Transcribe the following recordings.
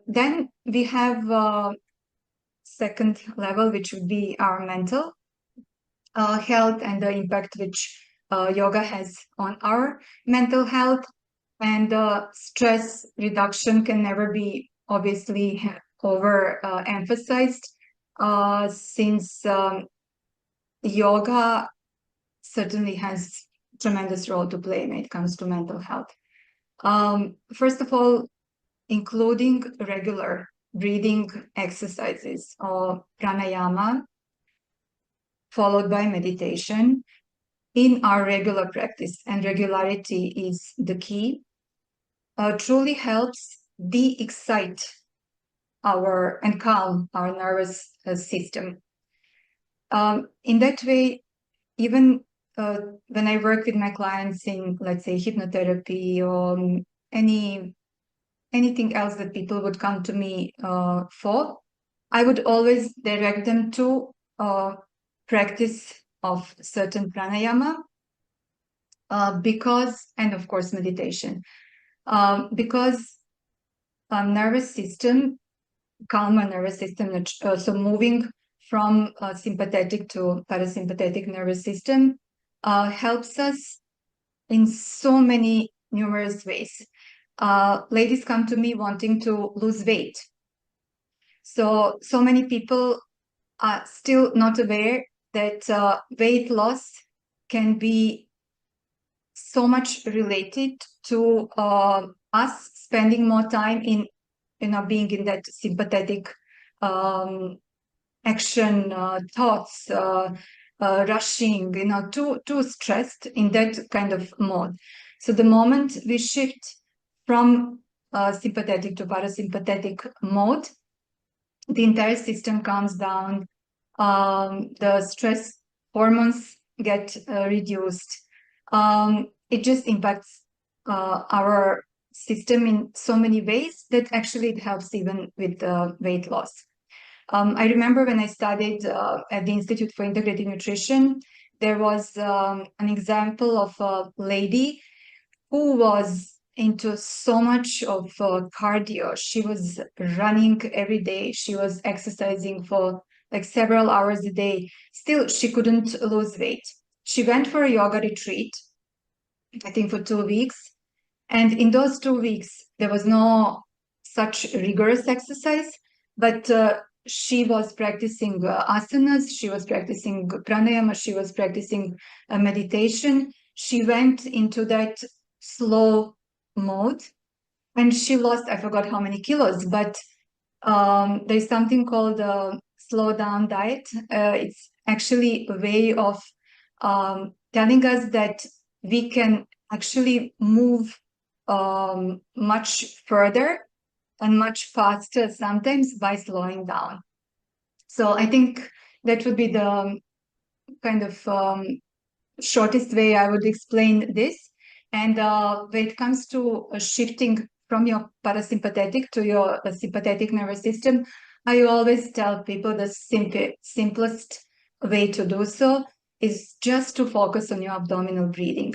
Then we have second level, which would be our mental health and the impact which yoga has on our mental health. And stress reduction can never be obviously over emphasized, since yoga certainly has tremendous role to play when it comes to mental health. First of all, including regular breathing exercises or pranayama, followed by meditation in our regular practice, and regularity is the key, truly helps de-excite our and calm our nervous system. In that way, even when I work with my clients in, let's say, hypnotherapy or anything else that people would come to me for, I would always direct them to practice of certain pranayama, and of course meditation, because nervous system, calmer nervous system, so moving from sympathetic to parasympathetic nervous system helps us in so many numerous ways. Ladies come to me wanting to lose weight. So many people are still not aware that weight loss can be so much related to us spending more time in, being in that sympathetic action, thoughts, rushing, too stressed in that kind of mode. So the moment we shift from sympathetic to parasympathetic mode, the entire system calms down, the stress hormones get reduced. It just impacts our system in so many ways that actually it helps even with weight loss. I remember when I studied at the Institute for Integrative Nutrition, there was an example of a lady who was into so much of cardio. She was running every day. She was exercising for like several hours a day. Still, she couldn't lose weight. She went for a yoga retreat, I think for 2 weeks. And in those 2 weeks, there was no such rigorous exercise, but she was practicing asanas, she was practicing pranayama, she was practicing meditation. She went into that slow mode and she lost, I forgot how many kilos, but there's something called a slow down diet. It's actually a way of telling us that we can actually move much further and much faster sometimes by slowing down. So I think that would be the kind of shortest way I would explain this. And when it comes to shifting from your parasympathetic to your sympathetic nervous system, I always tell people the simplest way to do so is just to focus on your abdominal breathing.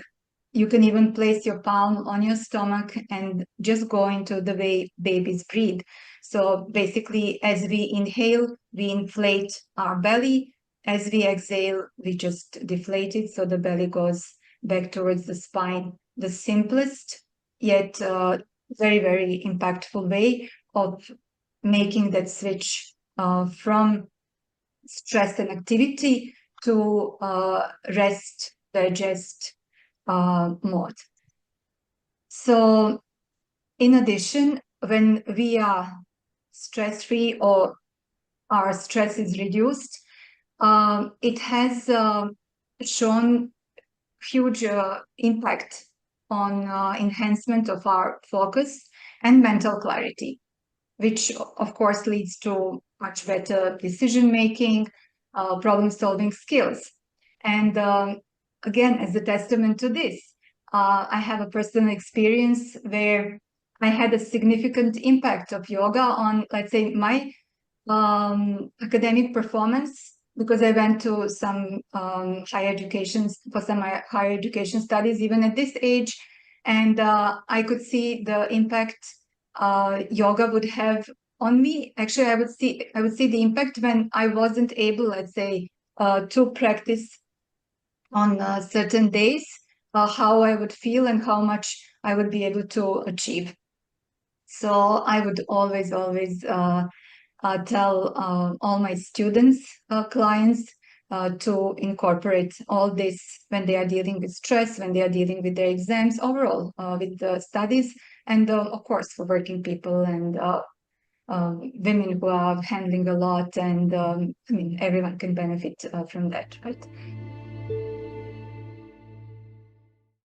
You can even place your palm on your stomach and just go into the way babies breathe. So basically, as we inhale, we inflate our belly. As we exhale, we just deflate it, so the belly goes back towards the spine. The simplest, yet very, very impactful way of making that switch from stress and activity to rest, digest mode. So in addition, when we are stress-free or our stress is reduced, it has shown huge impact on enhancement of our focus and mental clarity, which of course leads to much better decision making, problem solving skills. And again, as a testament to this, I have a personal experience where I had a significant impact of yoga on, let's say, my academic performance, because I went to some higher education studies even at this age, and I could see the impact yoga would have on me. Actually, I would see the impact when I wasn't able, let's say, to practice on certain days, how I would feel and how much I would be able to achieve. So I would always tell all my students, clients, to incorporate all this when they are dealing with stress, when they are dealing with their exams, overall with the studies, and of course for working people and women who are handling a lot, and I mean everyone can benefit from that, right?